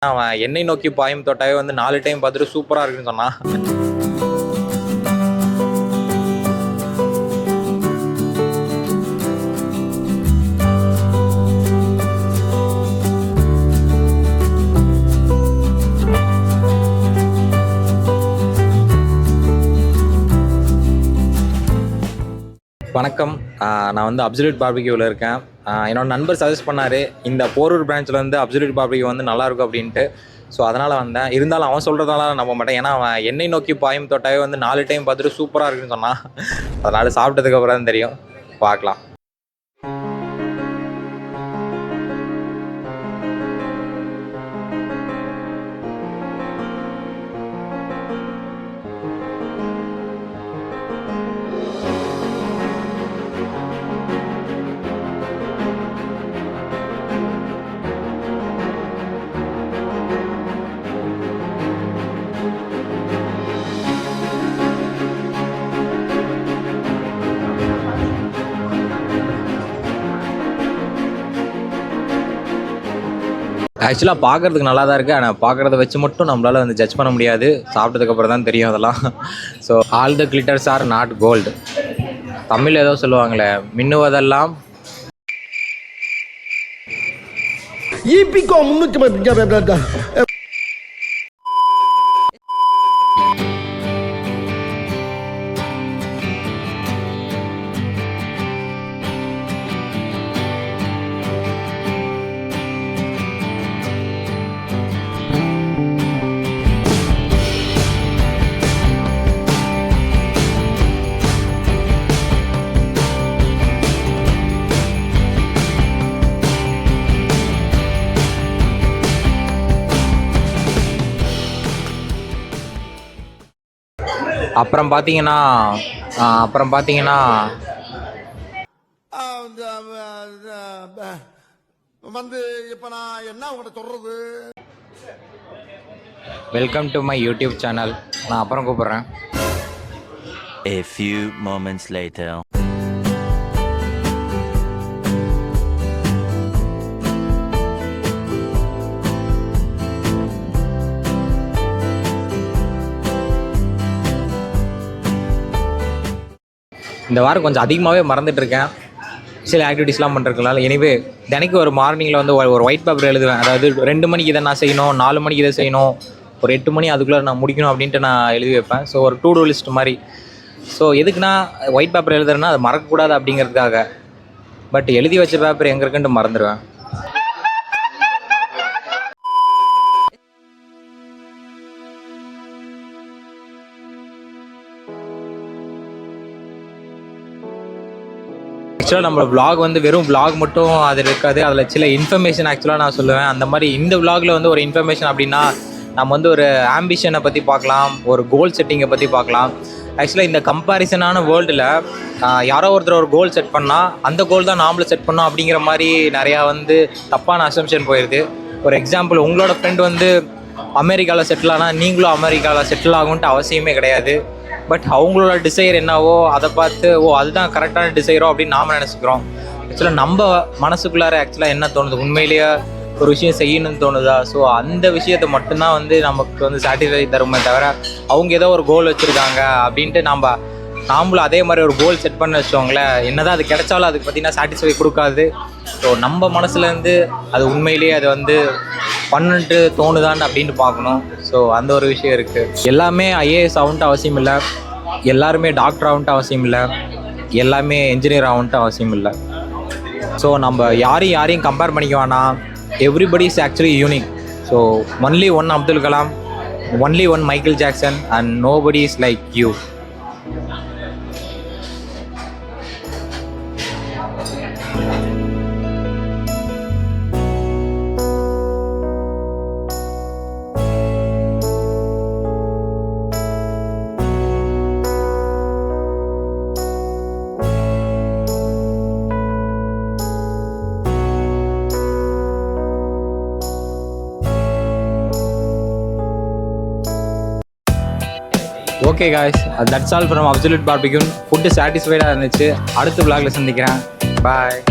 அவன் என்னை நோக்கி பாயும் தோட்டாவே வந்து 4 டைம் பார்த்துட்டு சூப்பரா இருக்குன்னு சொன்னான். வணக்கம். நான் வந்து அப்சல்யூட் பார்பிக்யூவில் இருக்கேன். என்னோட நண்பர் சஜஸ்ட் பண்ணார், இந்த போரூர் பிரான்ச்சில் வந்து அப்சல்யூட் பார்பிக்யூ வந்து நல்லாயிருக்கும் அப்படின்ட்டு. ஸோ அதனால் வந்தேன். இருந்தாலும் அவன் சொல்கிறதால நம்ப மாட்டேன். ஏன்னா அவன் என்னை நோக்கி பாயும் தோட்டாவே வந்து 4 டைம் பார்த்துட்டு சூப்பராக இருக்குன்னு சொன்னான். அதனால் சாப்பிட்டதுக்கப்புறம் தான் தெரியும். பார்க்கலாம். ஆக்சுவலாக பார்க்குறதுக்கு நல்லா தான் இருக்குது. ஆனால் பார்க்குறத வச்சு மட்டும் நம்மளால் வந்து ஜட்ஜ் பண்ண முடியாது. சாப்பிட்டதுக்கப்புறம் தான் தெரியும் அதெல்லாம். So all the glitters are not gold. Tamil ஏதோ சொல்லுவாங்களே, மின்னுவதெல்லாம் ஈபிகோ 300. அப்புறம் பார்த்தீங்கன்னா வந்து இப்ப நான் என்ன உங்கள்கிட்ட சொல்றது? Welcome to my YouTube channel. நான் அப்புறம் கூப்பிட்றேன். A few moments later. இந்த வாரம் கொஞ்சம் அதிகமாகவே மறந்துட்டுருக்கேன். சில ஆக்டிவிட்டீஸ்லாம் பண்ணுறதுனால. எனிவே தினைக்கு ஒரு மார்னிங்கில் வந்து ஒரு ஒயிட் பேப்பர் எழுதுவேன். அதாவது 2 மணிக்கு இதை நான் செய்யணும், 4 மணிக்கு இதை செய்யணும், ஒரு 8 மணி அதுக்குள்ளே நான் முடிக்கணும் அப்படின்ட்டு நான் எழுதி வைப்பேன். ஸோ ஒரு டூ டூ லிஸ்ட் மாதிரி. ஸோ எதுக்குன்னா ஒயிட் பேப்பர் எழுதுறேன்னா அது மறக்கக்கூடாது அப்படிங்கிறதுக்காக. பட் எழுதி வச்ச பேப்பர் எங்கே இருக்குன்ட்டு மறந்துடுவேன். ஆக்சுவலாக நம்ம விலாக் வந்து வெறும் விலாக் மட்டும் அது இருக்காது. அதில் சில இன்ஃபர்மேஷன் ஆக்சுவலாக நான் சொல்லுவேன். அந்த மாதிரி இந்த விலாகில் வந்து ஒரு இன்ஃபர்மேஷன் அப்படின்னா நம்ம வந்து ஒரு ஆம்பிஷனை பற்றி பார்க்கலாம், ஒரு கோல் செட்டிங்கை பற்றி பார்க்கலாம். ஆக்சுவலாக இந்த கம்பேரிசனான வேர்ல்டில் யாரோ ஒருத்தர் ஒரு கோல் செட் பண்ணால் அந்த கோல் தான் நாமளும் செட் பண்ணோம் அப்படிங்கிற மாதிரி நிறையா வந்து தப்பான அசம்ஷன் போயிடுது. ஒரு எக்ஸாம்பிள், உங்களோட ஃப்ரெண்ட் வந்து அமெரிக்காவில் செட்டில் ஆனால் நீங்களும் அமெரிக்காவில் செட்டில் ஆகும்ன்ட்டு அவசியமே கிடையாது. பட் அவங்களோட டிசைர் என்னவோ அதை பார்த்து அதுதான் கரெக்டான டிசைரோ அப்படின்னு நாம் நினச்சிக்கிறோம். ஆக்சுவலாக நம்ம மனசுக்குள்ளார ஆக்சுவலாக என்ன தோணுது, உண்மையிலேயே ஒரு விஷயம் செய்யணும்னு தோணுதா? ஸோ அந்த விஷயத்தை மட்டும்தான் வந்து நமக்கு வந்து சாட்டிஸ்ஃபை தருமே தவிர, அவங்க ஏதோ ஒரு கோல் வச்சுருக்காங்க அப்படின்ட்டு நாமளும் அதே மாதிரி ஒரு கோல் செட் பண்ண வச்சோங்களேன், என்னதான் அது கிடைச்சாலும் அதுக்கு பார்த்திங்கன்னா சாட்டிஸ்ஃபை கொடுக்காது. ஸோ நம்ம மனசுலேருந்து அது உண்மையிலேயே அது வந்து பண்ணிட்டு தோணுதான்னு அப்படின்ட்டு பார்க்கணும். ஸோ அந்த ஒரு விஷயம் இருக்குது. எல்லாமே ஐஏஎஸ் ஆகுன்ட்டு அவசியம் இல்லை, எல்லாருமே டாக்டர் ஆகுன்ட்டு அவசியம் இல்லை, எல்லாமே என்ஜினியர் ஆகுன்ட்டு அவசியம் இல்லை. ஸோ நம்ம யாரையும் கம்பேர் பண்ணிக்க வேணாம். Everybody is actually unique. So only one Abdul Kalam, only one Michael Jackson, and nobody is like you. Okay guys, that's all from absolute barbecue. Food சாட்டிஸ்ஃபைடாக இருந்துச்சு. அடுத்த vlogல சந்திக்கிறேன். பாய்.